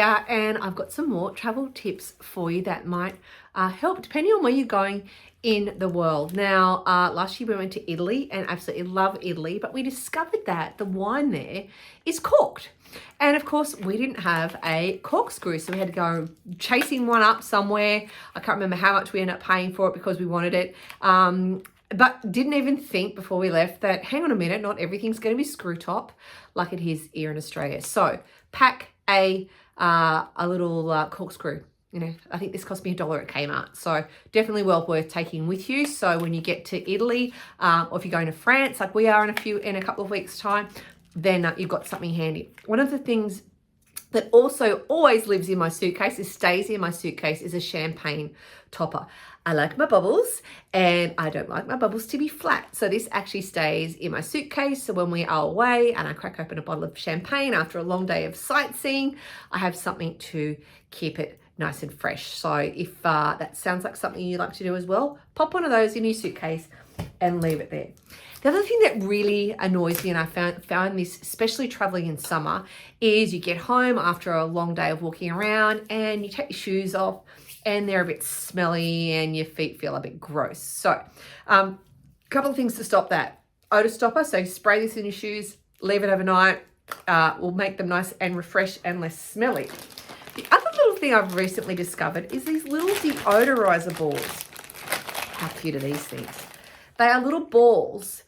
here, and I've got some more travel tips for you that might help depending on where you're going in the world. Now, last year we went to Italy and absolutely love Italy, but we discovered that the wine there is corked. And of course, we didn't have a corkscrew, so we had to go chasing one up somewhere. I can't remember how much we ended up paying for it because we wanted it. But didn't even think before we left that, hang on a minute, not everything's going to be screw top like it is here in Australia. So pack a little corkscrew. You know, I think this cost me $1 at Kmart. So definitely well worth taking with you. So when you get to Italy, or if you're going to France, like we are in a couple of weeks' time, then you've got something handy. One of the things that also always lives in my suitcase, stays in my suitcase, is a champagne topper. I like my bubbles and I don't like my bubbles to be flat. So this actually stays in my suitcase. So when we are away and I crack open a bottle of champagne after a long day of sightseeing, I have something to keep it nice and fresh. So if that sounds like something you like to do as well, pop one of those in your suitcase and leave it there. The other thing that really annoys me, and I found this especially traveling in summer, is you get home after a long day of walking around and you take your shoes off and they're a bit smelly and your feet feel a bit gross. So a couple of things to stop that. Odor stopper, so spray this in your shoes, leave it overnight, will make them nice and refreshed and less smelly. The other little thing I've recently discovered is these little deodorizer balls. How cute are these things? They are little balls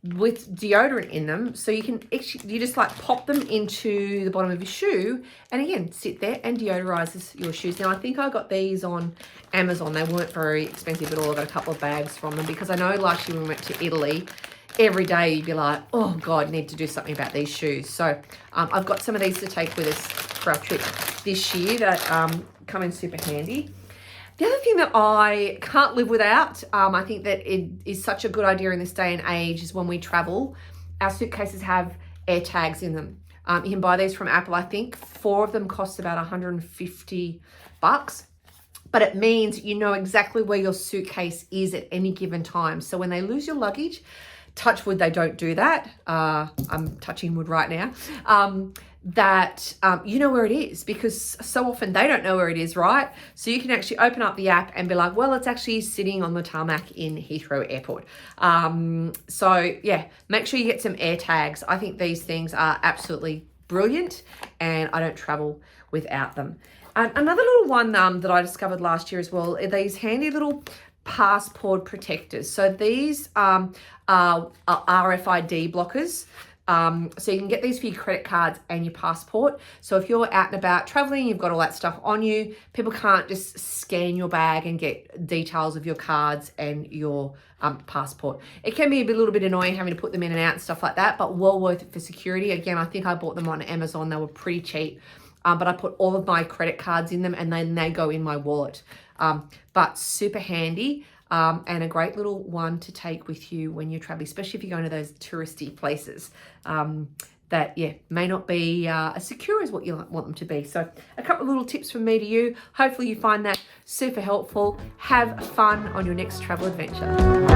with deodorant in them, so you just like pop them into the bottom of your shoe and again sit there and deodorizes your shoes. Now I think I got these on Amazon. They weren't very expensive at all. I got a couple of bags from them because I know last year when we went to Italy, every day you'd be like, oh God, need to do something about these shoes. So I've got some of these to take with us for our trip this year that come in super handy. The other thing that I can't live without, I think that it is such a good idea in this day and age, is when we travel, our suitcases have air tags in them. You can buy these from Apple. I think 4 of them cost about $150, but it means you know exactly where your suitcase is at any given time. So when they lose your luggage, touch wood, they don't do that. I'm touching wood right now. You know where it is, because so often they don't know where it is, right? So you can actually open up the app and be like, well, it's actually sitting on the tarmac in Heathrow Airport. So yeah, make sure you get some air tags. I think these things are absolutely brilliant and I don't travel without them. And another little one that I discovered last year as well are these handy little passport protectors. So these are RFID blockers. So you can get these for your credit cards and your passport. So if you're out and about traveling, you've got all that stuff on you, people can't just scan your bag and get details of your cards and your passport. It can be a little bit annoying having to put them in and out and stuff like that, but well worth it for security. Again, I think I bought them on Amazon. They were pretty cheap, but I put all of my credit cards in them and then they go in my wallet. But super handy. And a great little one to take with you when you're traveling, especially if you're going to those touristy places that, may not be as secure as what you want them to be. So a couple of little tips from me to you. Hopefully you find that super helpful. Have fun on your next travel adventure.